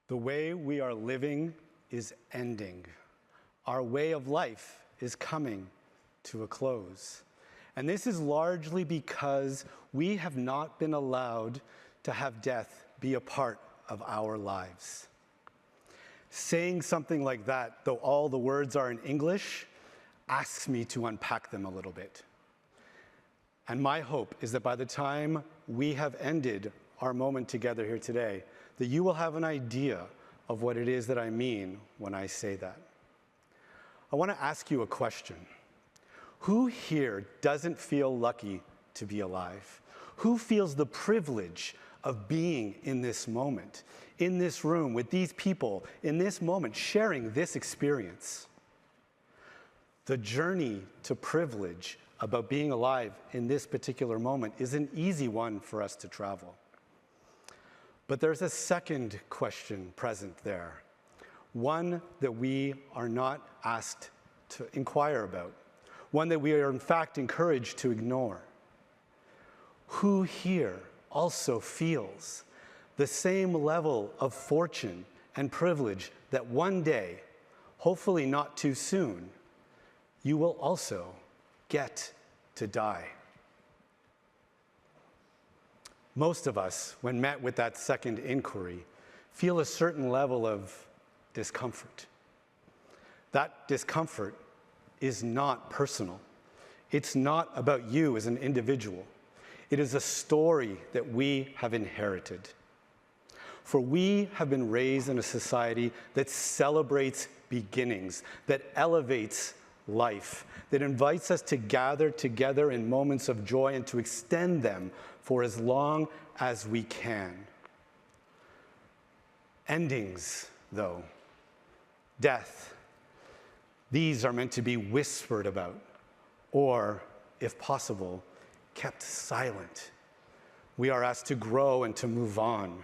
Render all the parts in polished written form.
The way we are living is ending. Our way of life is coming to a close. And this is largely because we have not been allowed to have death be a part of our lives. Saying something like that, though all the words are in English, asks me to unpack them a little bit. And my hope is that by the time we have ended our moment together here today, that you will have an idea of what it is that I mean when I say that. I want to ask you a question. Who here doesn't feel lucky to be alive? Who feels the privilege of being in this moment, in this room, with these people, in this moment, sharing this experience? The journey to privilege about being alive in this particular moment is an easy one for us to travel. But there's a second question present there, one that we are not asked to inquire about, one that we are in fact encouraged to ignore. Who here also feels the same level of fortune and privilege that one day, hopefully not too soon, you will also get to die? Most of us, when met with that second inquiry, feel a certain level of discomfort. That discomfort is not personal. It's not about you as an individual. It is a story that we have inherited. For we have been raised in a society that celebrates beginnings, that elevates life, that invites us to gather together in moments of joy and to extend them for as long as we can. Endings, though, death, these are meant to be whispered about, or, if possible, kept silent. We are asked to grow and to move on,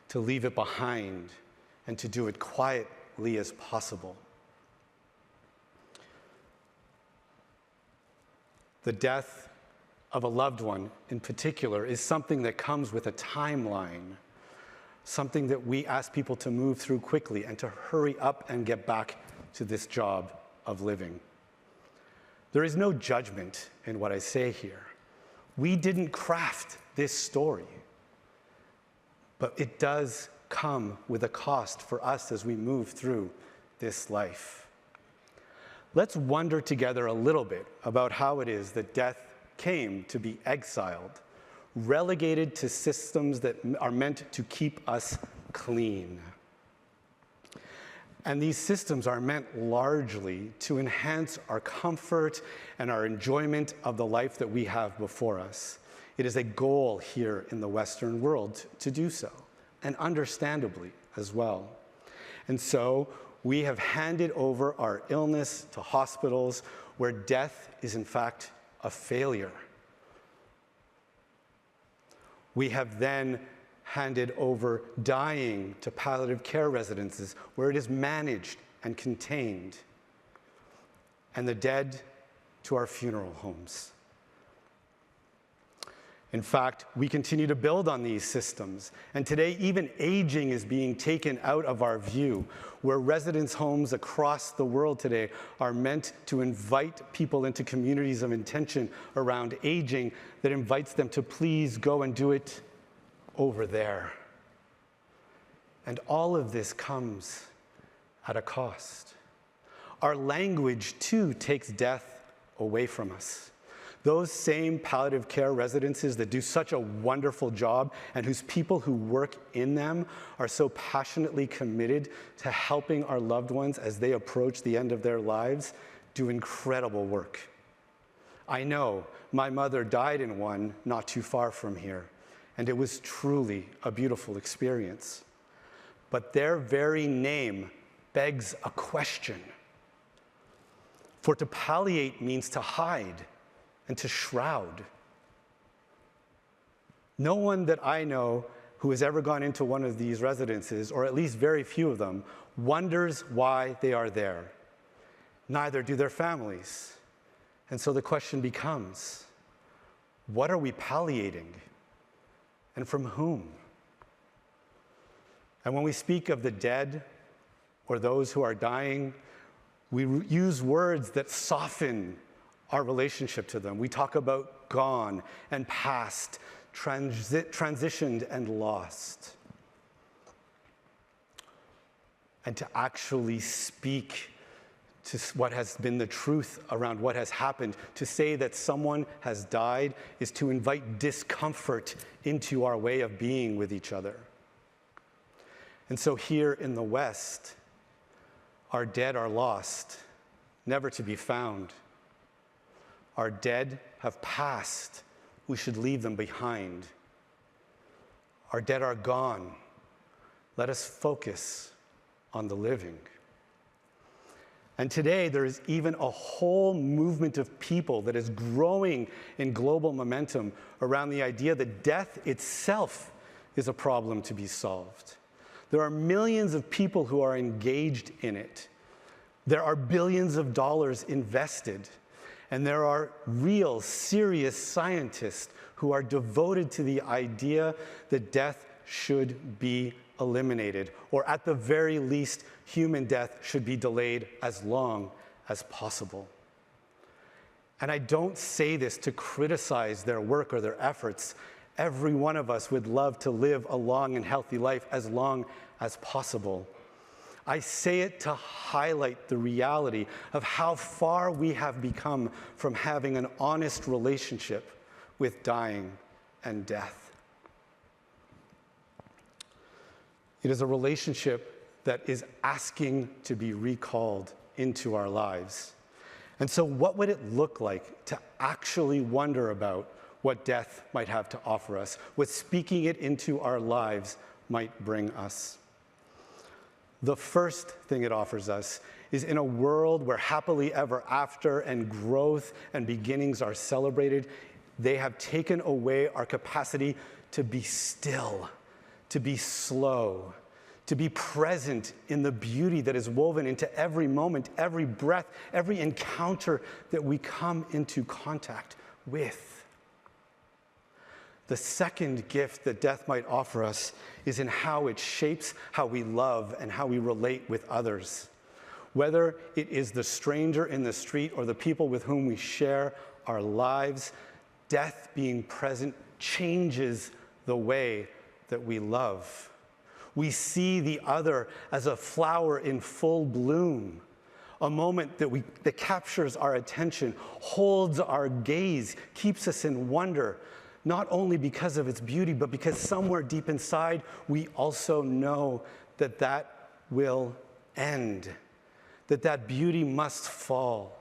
to leave it behind, and to do it quietly as possible. The death of a loved one, in particular, is something that comes with a timeline, something that we ask people to move through quickly and to hurry up and get back to this job of living. There is no judgment in what I say here. We didn't craft this story, but it does come with a cost for us as we move through this life. Let's wonder together a little bit about how it is that death came to be exiled, relegated to systems that are meant to keep us clean. And these systems are meant largely to enhance our comfort and our enjoyment of the life that we have before us. It is a goal here in the Western world to do so, and understandably as well. And so we have handed over our illness to hospitals where death is in fact a failure. We have then handed over dying to palliative care residences where it is managed and contained, and the dead to our funeral homes. In fact, we continue to build on these systems, and today even aging is being taken out of our view, where residence homes across the world today are meant to invite people into communities of intention around aging that invites them to please go and do it over there. And all of this comes at a cost. Our language, too, takes death away from us. Those same palliative care residences that do such a wonderful job and whose people who work in them are so passionately committed to helping our loved ones as they approach the end of their lives do incredible work. I know my mother died in one not too far from here, and it was truly a beautiful experience. But their very name begs a question. For to palliate means to hide and to shroud. No one that I know who has ever gone into one of these residences, or at least very few of them, wonders why they are there. Neither do their families. And so the question becomes, what are we palliating? And from whom? And when we speak of the dead or those who are dying, we use words that soften our relationship to them. We talk about gone and past, transitioned and lost. And to actually speak to what has been the truth around what has happened, to say that someone has died is to invite discomfort into our way of being with each other. And so here in the West, our dead are lost, never to be found. Our dead have passed. We should leave them behind. Our dead are gone. Let us focus on the living. And today, there is even a whole movement of people that is growing in global momentum around the idea that death itself is a problem to be solved. There are millions of people who are engaged in it. There are billions of dollars invested. And there are real, serious scientists who are devoted to the idea that death should be eliminated, or at the very least, human death should be delayed as long as possible. And I don't say this to criticize their work or their efforts. Every one of us would love to live a long and healthy life as long as possible. I say it to highlight the reality of how far we have become from having an honest relationship with dying and death. It is a relationship that is asking to be recalled into our lives. And so what would it look like to actually wonder about what death might have to offer us, what speaking it into our lives might bring us? The first thing it offers us is, in a world where happily ever after and growth and beginnings are celebrated, they have taken away our capacity to be still, to be slow, to be present in the beauty that is woven into every moment, every breath, every encounter that we come into contact with. The second gift that death might offer us is in how it shapes how we love and how we relate with others. Whether it is the stranger in the street or the people with whom we share our lives, death being present changes the way that we love. We see the other as a flower in full bloom, a moment that captures our attention, holds our gaze, keeps us in wonder, not only because of its beauty, but because somewhere deep inside, we also know that that will end, that beauty must fall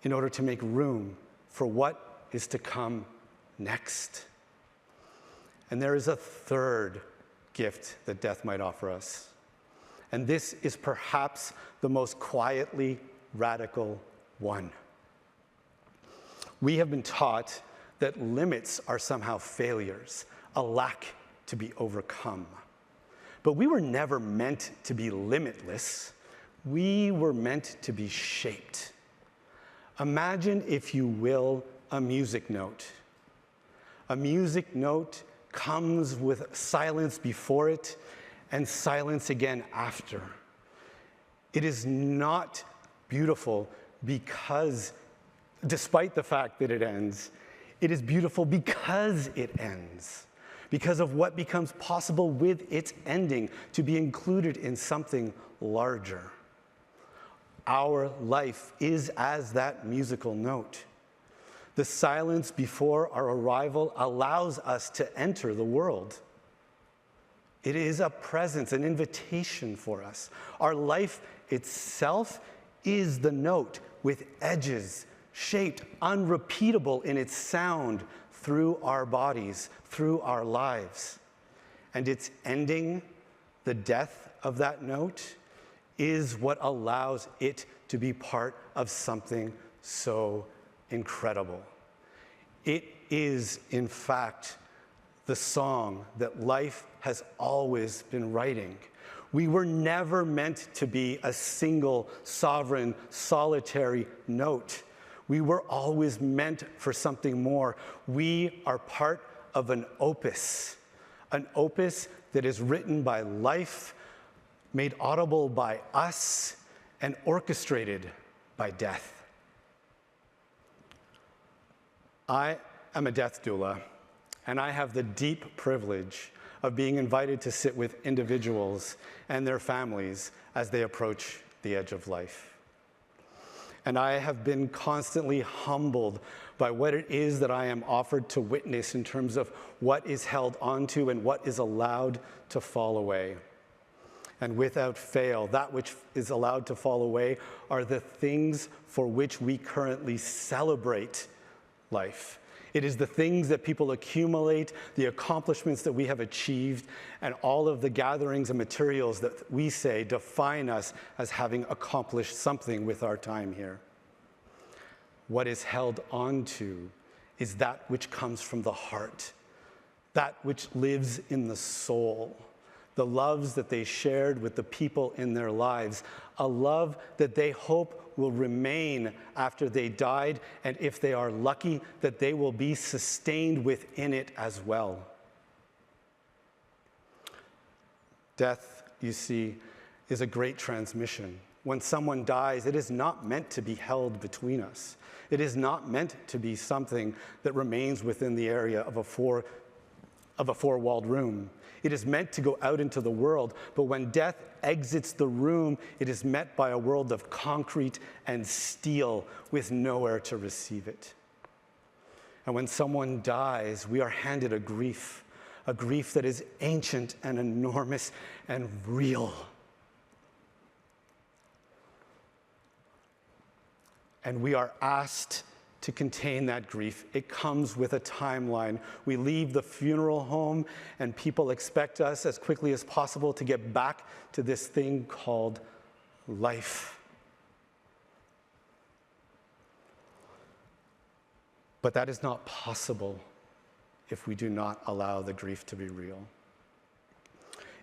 in order to make room for what is to come next. And there is a third gift that death might offer us. And this is perhaps the most quietly radical one. We have been taught that limits are somehow failures, a lack to be overcome. But we were never meant to be limitless. We were meant to be shaped. Imagine, if you will, a music note. A music note comes with silence before it and silence again after. It is not beautiful because, despite the fact that it ends, it is beautiful because it ends, because of what becomes possible with its ending, to be included in something larger. Our life is as that musical note. The silence before our arrival allows us to enter the world. It is a presence, an invitation for us. Our life itself is the note with edges, shaped, unrepeatable in its sound through our bodies, through our lives. And its ending, the death of that note, is what allows it to be part of something so incredible. It is, in fact, the song that life has always been writing. We were never meant to be a single, sovereign, solitary note. We were always meant for something more. We are part of an opus, an opus that is written by life, made audible by us, and orchestrated by death. I am a death doula, and I have the deep privilege of being invited to sit with individuals and their families as they approach the edge of life. And I have been constantly humbled by what it is that I am offered to witness in terms of what is held onto and what is allowed to fall away. And without fail, that which is allowed to fall away are the things for which we currently celebrate life. It is the things that people accumulate, the accomplishments that we have achieved, and all of the gatherings and materials that we say define us as having accomplished something with our time here. What is held onto is that which comes from the heart, that which lives in the soul, the loves that they shared with the people in their lives, a love that they hope will remain after they died, and if they are lucky, that they will be sustained within it as well. Death, you see, is a great transmission. When someone dies, it is not meant to be held between us. It is not meant to be something that remains within the area of a four-walled room. It is meant to go out into the world, but when death exits the room, it is met by a world of concrete and steel with nowhere to receive it. And when someone dies, we are handed a grief that is ancient and enormous and real. And we are asked to contain that grief. It comes with a timeline. We leave the funeral home, and people expect us as quickly as possible to get back to this thing called life. But that is not possible if we do not allow the grief to be real.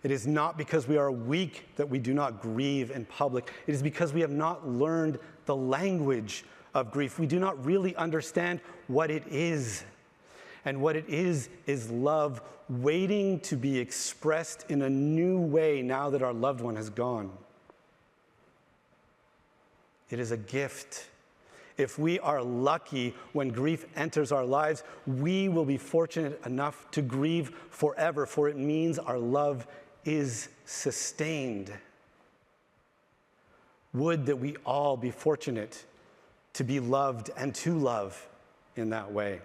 It is not because we are weak that we do not grieve in public. It is because we have not learned the language of grief. We do not really understand what it is. And what it is love waiting to be expressed in a new way now that our loved one has gone. It is a gift. If we are lucky when grief enters our lives, we will be fortunate enough to grieve forever, for it means our love is sustained. Would that we all be fortunate to be loved and to love in that way.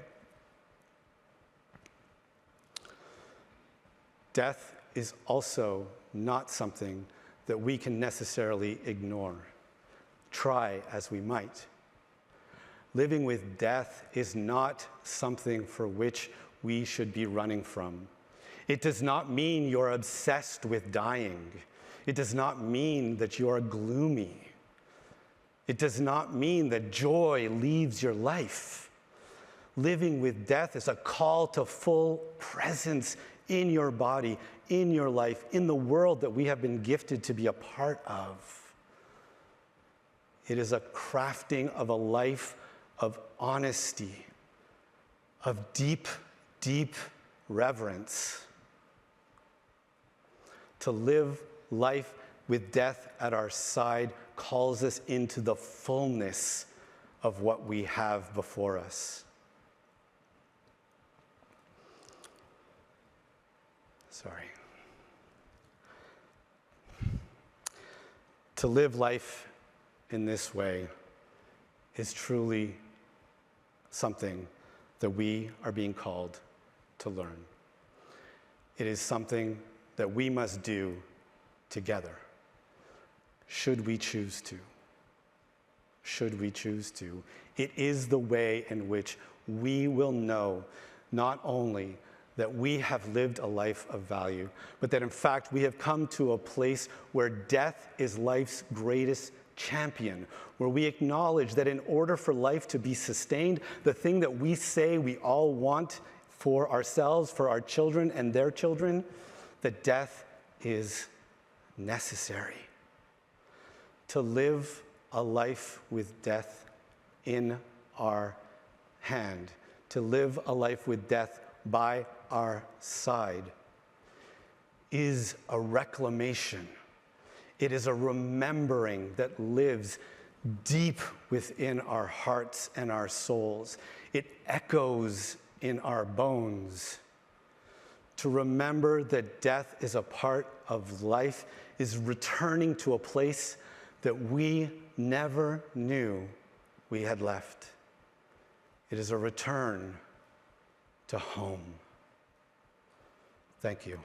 Death is also not something that we can necessarily ignore, try as we might. Living with death is not something for which we should be running from. It does not mean you're obsessed with dying. It does not mean that you're gloomy. It does not mean that joy leaves your life. Living with death is a call to full presence in your body, in your life, in the world that we have been gifted to be a part of. It is a crafting of a life of honesty, of deep, deep reverence. To live life with death at our side calls us into the fullness of what we have before us. Sorry. To live life in this way is truly something that we are being called to learn. It is something that we must do together, should we choose to. Should we choose to. It is the way in which we will know not only that we have lived a life of value, but that in fact we have come to a place where death is life's greatest champion, where we acknowledge that in order for life to be sustained, the thing that we say we all want for ourselves, for our children and their children, that death is necessary. To live a life with death in our hand, to live a life with death by our side, is a reclamation. It is a remembering that lives deep within our hearts and our souls. It echoes in our bones. To remember that death is a part of life is returning to a place that we never knew we had left. It is a return to home. Thank you.